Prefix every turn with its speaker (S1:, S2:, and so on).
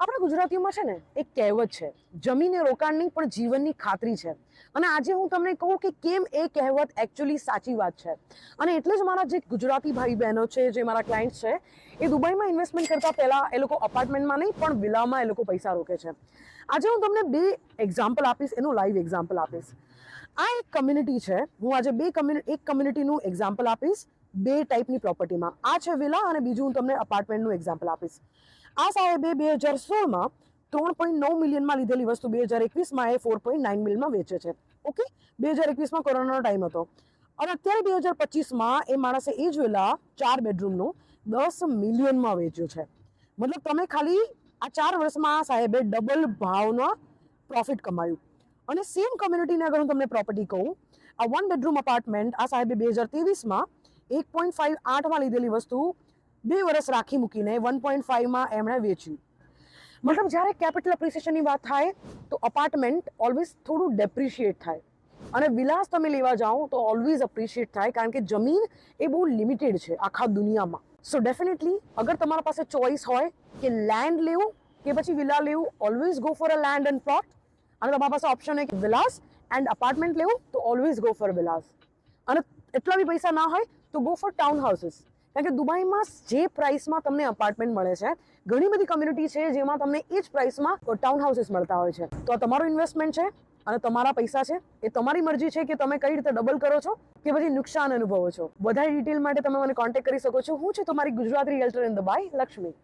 S1: આપણા ગુજરાતીઓમાં છે ને એક કહેવત છે, જમીન એ રોકાણની પણ જીવનની ખાતરી છે. અને આજે હું તમને કહું કે કેમ એ કહેવત એકચ્યુઅલી સાચી વાત છે. અને એટલે જ મારા જે ગુજરાતી ભાઈ બહેનો છે, જે મારા ક્લાયન્ટ છે, એ દુબઈમાં ઇન્વેસ્ટમેન્ટ કરતા પહેલા એ લોકો અપાર્ટમેન્ટમાં નહીં પણ વિલામાં એ લોકો પૈસા રોકે છે. આજે હું તમને બે એક્ઝામ્પલ આપીશ, એનું લાઈવ એક્ઝામ્પલ આપીશ. આ એક કમ્યુનિટી છે, હું આજે એક કમ્યુનિટીનું એક્ઝામ્પલ આપીશ બે ટાઈપની પ્રોપર્ટીમાં. આ છે વિલા અને બીજું હું તમને અપાર્ટમેન્ટનું એક્ઝામ્પલ આપીશ. આ સાહેબે 2016માં 3.9 મિલિયનમાં લીધેલી વસ્તુ 2021માં એ 4.9 મિલિયનમાં વેચે છે. ઓકે, 2021માં કોરોનાનો ટાઈમ હતો અને અત્યારે 2025માં એ માણસે એ જ વિલા 4 બેડરૂમનું 10 મિલિયનમાં વેચ્યું છે. મતલબ તમે ખાલી આ 4 વર્ષમાં આ સાહેબે ડબલ ભાવનો પ્રોફિટ કમાયું. અને સેમ કમ્યુનિટીને અગર હું તમને પ્રોપર્ટી કહું, આ 1 બેડરૂમ અપાર્ટમેન્ટ આ સાહેબે 2023માં 1.58માં લીધેલી વસ્તુ 2 વર્ષ રાખી મૂકીને 1.5માં એમણે વેચ્યું. મતલબ જ્યારે કેપિટલ એપ્રિસિએશનની વાત થાય તો અપાર્ટમેન્ટ ઓલવેઝ થોડું ડેપ્રિશિએટ થાય અને વિલાસ તમે લેવા જાઓ તો ઓલવેઝ અપ્રિશિએટ થાય, કારણ કે જમીન એ બહુ લિમિટેડ છે આખા દુનિયામાં. સો ડેફિનેટલી અગર તમારા પાસે ચોઇસ હોય કે લેન્ડ લેવું કે પછી વિલા લેવું, always go for a land and plot. અને તમારા પાસે ઓપ્શન હોય કે વિલાસ એન્ડ અપાર્ટમેન્ટ લેવું તો ઓલવેઝ ગો ફોર વિલાસ. અને એટલા બી પૈસા ના હોય તો ગો ફોર ટાઉન હાઉસીસ. કારણ કે દુબઈમાં જે પ્રાઇસમાં તમને અપાર્ટમેન્ટ મળે છે, ઘણી બધી કમ્યુનિટી છે જેમાં તમને એ જ પ્રાઇસમાં ટાઉન હાઉસીસ મળતા હોય છે. તો આ તમારું ઇન્વેસ્ટમેન્ટ છે અને તમારા પૈસા છે, એ તમારી મરજી છે કે તમે કઈ રીતે ડબલ કરો છો કે પછી નુકસાન અનુભવો છો. વધારે ડિટેલ માટે તમે મને કોન્ટેક્ટ કરી શકો છો. હું છું તમારી ગુજરાતી રિયલ્ટર ઇન દુબઈ, લક્ષ્મી.